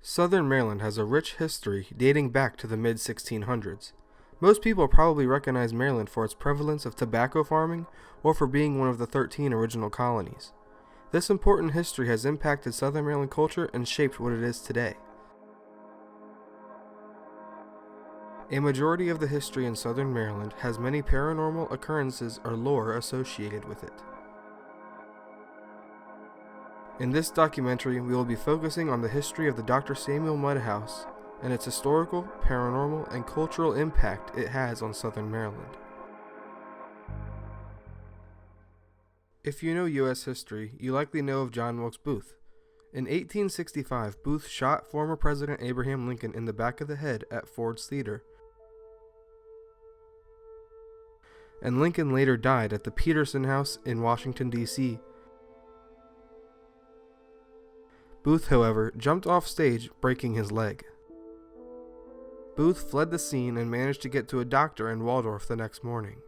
Southern Maryland has a rich history dating back to the mid-1600s. Most people probably recognize Maryland for its prevalence of tobacco farming or for being one of the 13 original colonies. This important history has impacted Southern Maryland culture and shaped what it is today. A majority of the history in Southern Maryland has many paranormal occurrences or lore associated with it. In this documentary, we will be focusing on the history of the Dr. Samuel Mudd House and its historical, paranormal, and cultural impact it has on Southern Maryland. If you know U.S. history, you likely know of John Wilkes Booth. In 1865, Booth shot former President Abraham Lincoln in the back of the head at Ford's Theater, and Lincoln later died at the Peterson House in Washington, D.C. Booth, however, jumped off stage, breaking his leg. Booth fled the scene and managed to get to a doctor in Waldorf the next morning.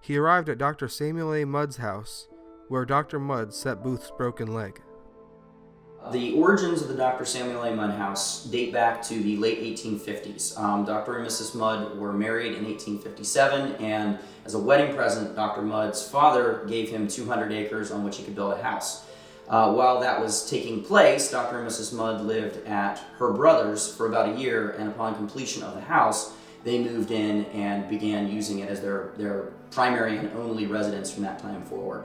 He arrived at Dr. Samuel A. Mudd's house, where Dr. Mudd set Booth's broken leg. The origins of the Dr. Samuel A. Mudd House date back to the late 1850s. Dr. and Mrs. Mudd were married in 1857, and as a wedding present, Dr. Mudd's father gave him 200 acres on which he could build a house. While that was taking place, Dr. and Mrs. Mudd lived at her brother's for about a year, and upon completion of the house, they moved in and began using it as their primary and only residence from that time forward.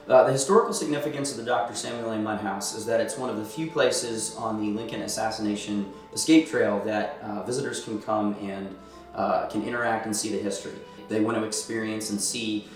The historical significance of the Dr. Samuel A. Mudd House is that it's one of the few places on the Lincoln assassination escape trail that visitors can come and can interact and see the history. They want to experience and see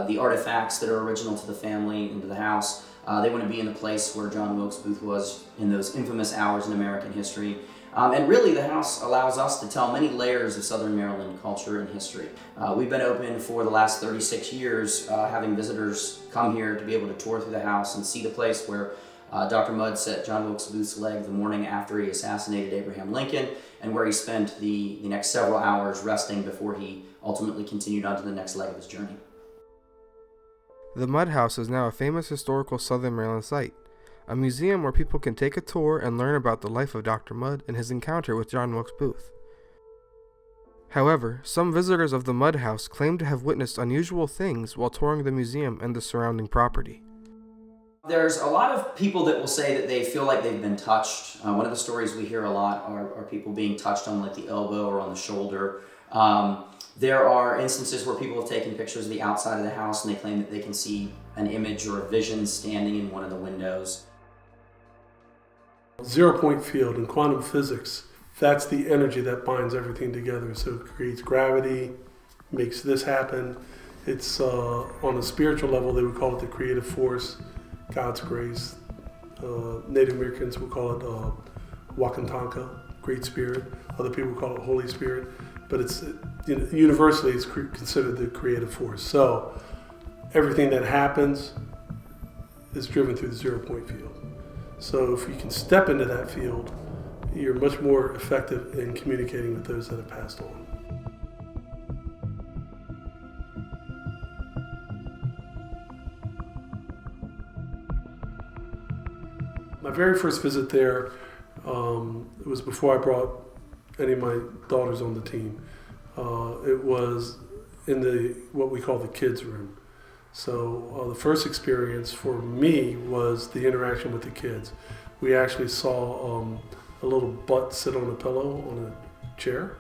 the artifacts that are original to the family and to the house. They want to be in the place where John Wilkes Booth was in those infamous hours in American history. And really, the house allows us to tell many layers of Southern Maryland culture and history. We've been open for the last 36 years, having visitors come here to be able to tour through the house and see the place where Dr. Mudd set John Wilkes Booth's leg the morning after he assassinated Abraham Lincoln, and where he spent the next several hours resting before he ultimately continued on to the next leg of his journey. The Mudd House is now a famous historical Southern Maryland site, a museum where people can take a tour and learn about the life of Dr. Mudd and his encounter with John Wilkes Booth. However, some visitors of the Mudd House claim to have witnessed unusual things while touring the museum and the surrounding property. There's a lot of people that will say that they feel like they've been touched. One of the stories we hear a lot are people being touched on like the elbow or on the shoulder. There are instances where people have taken pictures of the outside of the house and they claim that they can see an image or a vision standing in one of the windows. Zero-point field in quantum physics, that's the energy that binds everything together. So it creates gravity, makes this happen. It's on a spiritual level, they would call it the creative force, God's grace. Native Americans would call it Wakantanka, Great Spirit. Other people call it Holy Spirit. But it's universally it's considered the creative force. So everything that happens is driven through the zero-point field. So if you can step into that field, you're much more effective in communicating with those that have passed on. My very first visit there, it was before I brought any of my daughters on the team. It was in what we call the kids' room. So the first experience for me was the interaction with the kids. We actually saw a little butt sit on a pillow on a chair,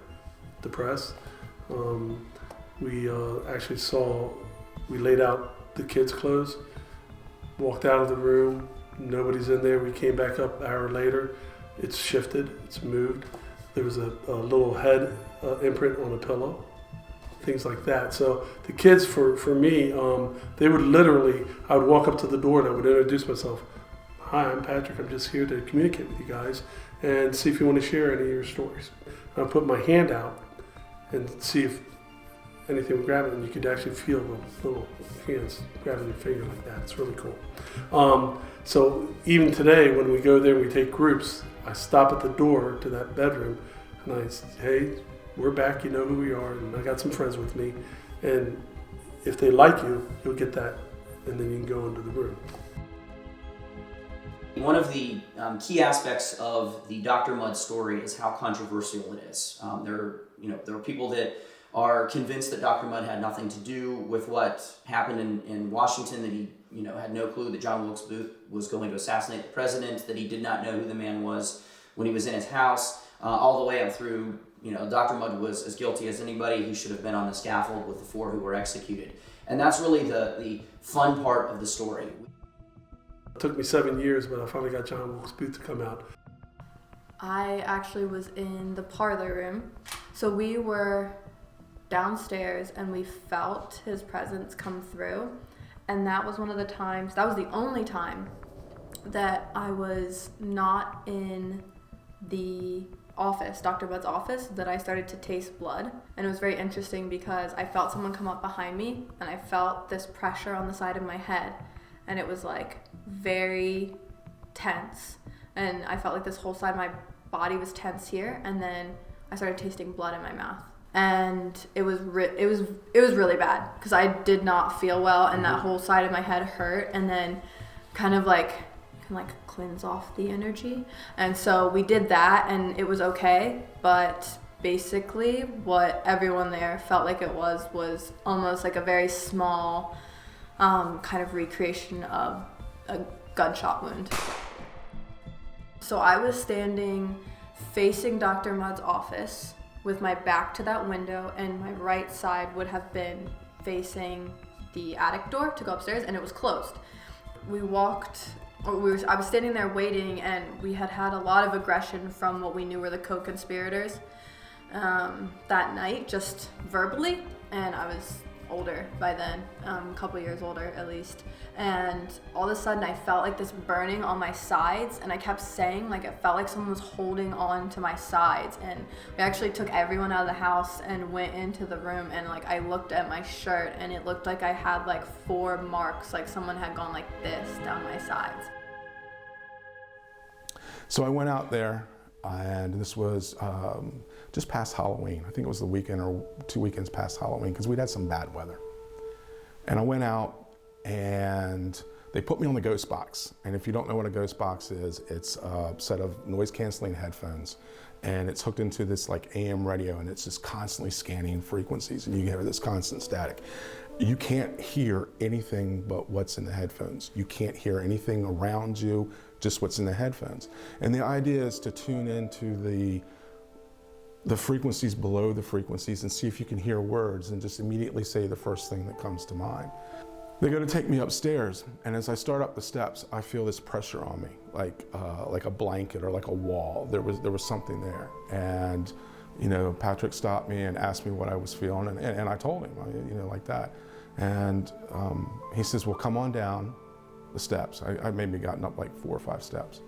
depressed. We laid out the kids' clothes, walked out of the room, nobody's in there. We came back up an hour later, it's shifted, it's moved. There was a little head imprint on a pillow, things like that. So the kids, for me, they would literally, I would walk up to the door and I would introduce myself. Hi, I'm Patrick. I'm just here to communicate with you guys and see if you want to share any of your stories. I would put my hand out and see if anything would grab it, and you could actually feel the little hands grabbing your finger like that. It's really cool. So even today, when we go there and we take groups, I stop at the door to that bedroom and I say, hey, we're back, you know who we are, and I got some friends with me. And if they like you, you'll get that, and then you can go into the room. One of the key aspects of the Dr. Mudd story is how controversial it is. There are people that are convinced that Dr. Mudd had nothing to do with what happened in Washington, that he had no clue that John Wilkes Booth was going to assassinate the president, that he did not know who the man was when he was in his house, all the way up through, Dr. Mudd was as guilty as anybody. He should have been on the scaffold with the 4 who were executed. And that's really the fun part of the story. It took me 7 years, but I finally got John Wilkes Booth to come out. I actually was in the parlor room. So we were downstairs and we felt his presence come through. And that was that was the only time that I was not in the office, Dr. Mudd's office, that I started to taste blood. And it was very interesting because I felt someone come up behind me and I felt this pressure on the side of my head. And it was like very tense. And I felt like this whole side of my body was tense here. And then I started tasting blood in my mouth. And it was really bad because I did not feel well, and that whole side of my head hurt. And then kind of like cleanse off the energy. And so we did that and it was okay, but basically what everyone there felt like it was almost like a very small kind of recreation of a gunshot wound. So I was standing facing Dr. Mudd's office with my back to that window, and my right side would have been facing the attic door to go upstairs, and it was closed. I was standing there waiting, and we had a lot of aggression from what we knew were the co-conspirators that night, just verbally, and I was older by then, a couple years older at least, and all of a sudden I felt like this burning on my sides, and I kept saying like it felt like someone was holding on to my sides. And we actually took everyone out of the house and went into the room, and like I looked at my shirt and it looked like I had like 4 marks, like someone had gone like this down my sides. So I went out there, and this was just past Halloween. I think it was the weekend or 2 weekends past Halloween, because we'd had some bad weather. And I went out and they put me on the Ghost Box. And if you don't know what a Ghost Box is, it's a set of noise canceling headphones, and it's hooked into this like AM radio, and it's just constantly scanning frequencies, and you hear this constant static. You can't hear anything but what's in the headphones. You can't hear anything around you, just what's in the headphones. And the idea is to tune into the frequencies below the frequencies and see if you can hear words, and just immediately say the first thing that comes to mind. They go to take me upstairs, and as I start up the steps, I feel this pressure on me, like a blanket or like a wall. There was something there, and Patrick stopped me and asked me what I was feeling, and I told him, like that. And he says, well, come on down the steps. I maybe gotten up like 4 or 5 steps.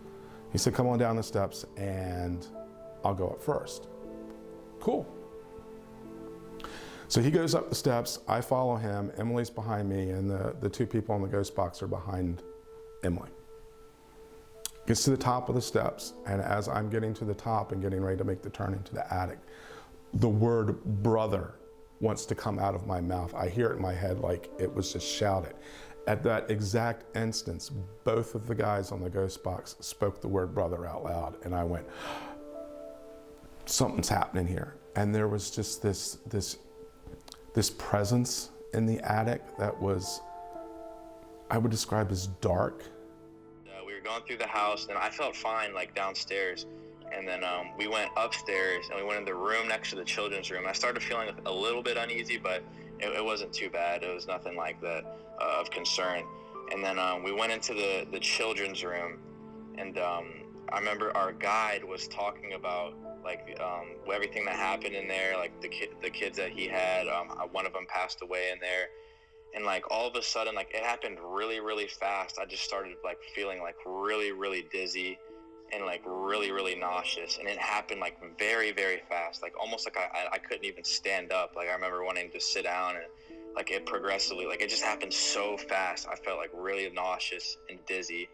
He said, come on down the steps and I'll go up first. Cool. So he goes up the steps, I follow him, Emily's behind me, and the 2 people on the Ghost Box are behind Emily. Gets to the top of the steps, and as I'm getting to the top and getting ready to make the turn into the attic, the word brother wants to come out of my mouth. I hear it in my head like it was just shouted. At that exact instance, both of the guys on the Ghost Box spoke the word brother out loud, and I went, something's happening here. And there was just this presence in the attic that was, I would describe as dark. We were going through the house, and I felt fine like downstairs. And then we went upstairs, and we went in the room next to the children's room. I started feeling a little bit uneasy, but it wasn't too bad. It was nothing like that of concern. And then we went into the children's room, and I remember our guide was talking about like everything that happened in there, like the kids that he had. One of them passed away in there, and like all of a sudden, like it happened really, really fast. I just started like feeling like really, really dizzy and like really, really nauseous, and it happened like very, very fast, like almost like I couldn't even stand up. Like I remember wanting to sit down, and like it progressively, like it just happened so fast. I felt like really nauseous and dizzy,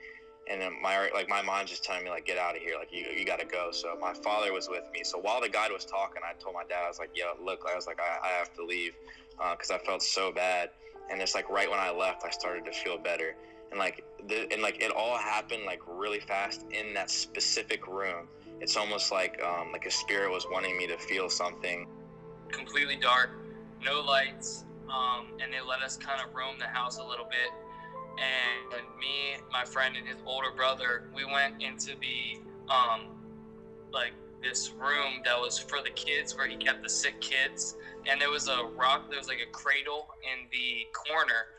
and then my mind's just telling me like, get out of here, like you gotta go. So my father was with me. So while the guide was talking, I told my dad, I was like, yo, look, I have to leave, because I felt so bad. And it's like right when I left, I started to feel better. And like and like it all happened like really fast in that specific room. It's almost like a spirit was wanting me to feel something. Completely dark, no lights, and they let us kind of roam the house a little bit. And me, my friend, and his older brother, we went into the like this room that was for the kids, where he kept the sick kids. And there was like a cradle in the corner.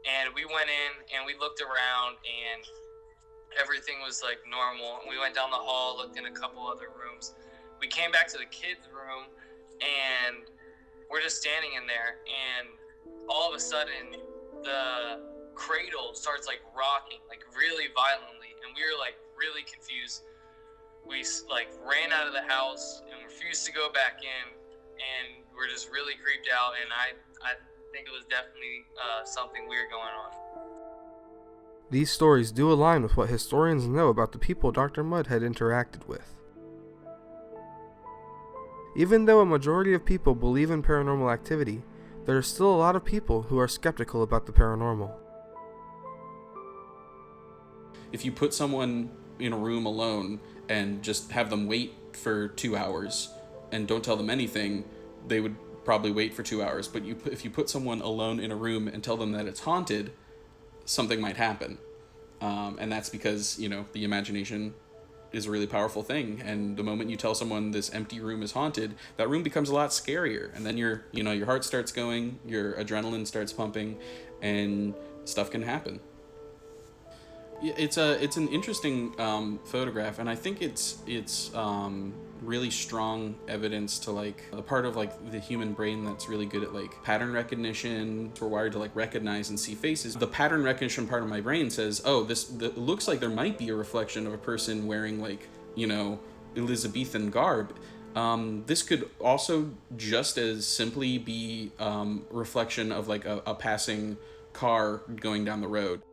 And we went in and we looked around, and everything was like normal. We went down the hall, looked in a couple other rooms. We came back to the kids' room, and we're just standing in there. And all of a sudden, the cradle starts like rocking, like really violently. And we were like really confused. We like ran out of the house and refused to go back in. And we're just really creeped out. And I think it was definitely something weird going on. These stories do align with what historians know about the people Dr. Mudd had interacted with. Even though a majority of people believe in paranormal activity, there are still a lot of people who are skeptical about the paranormal. If you put someone in a room alone and just have them wait for 2 hours and don't tell them anything, they would probably wait for 2 hours. But if you put someone alone in a room and tell them that it's haunted, something might happen. And that's because, the imagination is a really powerful thing. And the moment you tell someone this empty room is haunted, that room becomes a lot scarier. And then your heart starts going, your adrenaline starts pumping, and stuff can happen. It's an interesting photograph, and I think it's really strong evidence to like a part of like the human brain that's really good at like pattern recognition. We're wired to like recognize and see faces. The pattern recognition part of my brain says, oh, this looks like there might be a reflection of a person wearing like Elizabethan garb. This could also just as simply be reflection of like a passing car going down the road.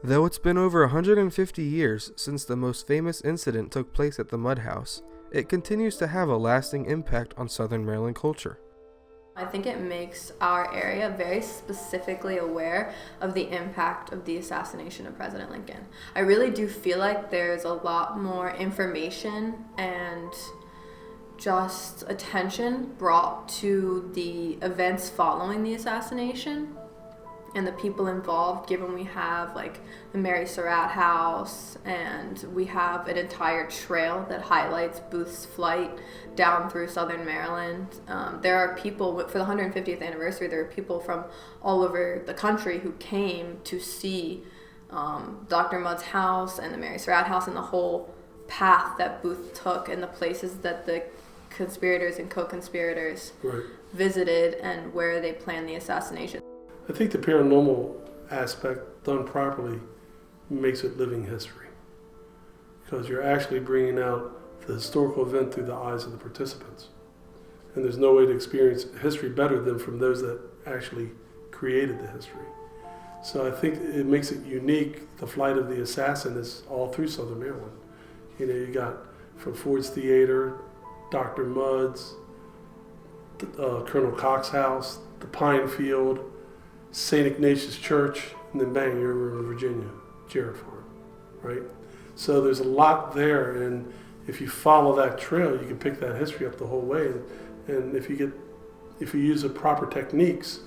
Though it's been over 150 years since the most famous incident took place at the Mudd House, it continues to have a lasting impact on Southern Maryland culture. I think it makes our area very specifically aware of the impact of the assassination of President Lincoln. I really do feel like there's a lot more information and just attention brought to the events following the assassination and the people involved, given we have like the Mary Surratt house, and we have an entire trail that highlights Booth's flight down through Southern Maryland. There are people, for the 150th anniversary, there are people from all over the country who came to see Dr. Mudd's house and the Mary Surratt house and the whole path that Booth took and the places that the conspirators and co-conspirators visited and where they planned the assassination. I think the paranormal aspect, done properly, makes it living history, because you're actually bringing out the historical event through the eyes of the participants. And there's no way to experience history better than from those that actually created the history. So I think it makes it unique. The flight of the assassin is all through Southern Maryland. You got from Ford's Theater, Dr. Mudd's, Colonel Cox's house, the Pine Field, St. Ignatius Church, and then bang, you're in Virginia, Jarrett Farm, right? So there's a lot there, and if you follow that trail, you can pick that history up the whole way. And if you use the proper techniques,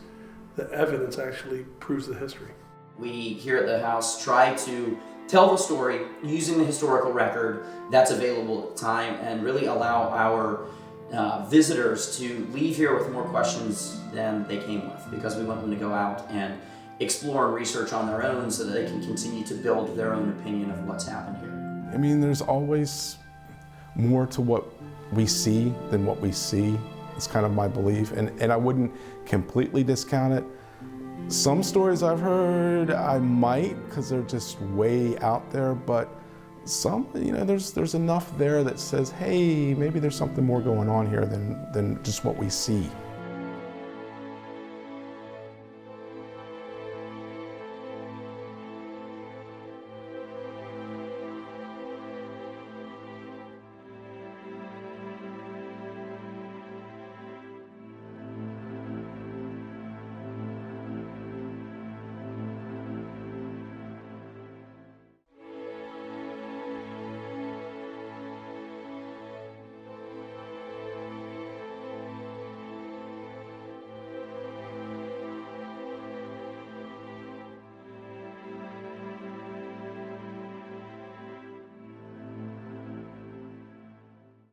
the evidence actually proves the history. We here at the house try to tell the story using the historical record that's available at the time, and really allow our visitors to leave here with more questions than they came with, because we want them to go out and explore and research on their own so that they can continue to build their own opinion of what's happened here. I mean, there's always more to what we see than what we see. It's kind of my belief, and I wouldn't completely discount it. Some stories I've heard, I might, because they're just way out there, but some, there's enough there that says, hey, maybe there's something more going on here than just what we see.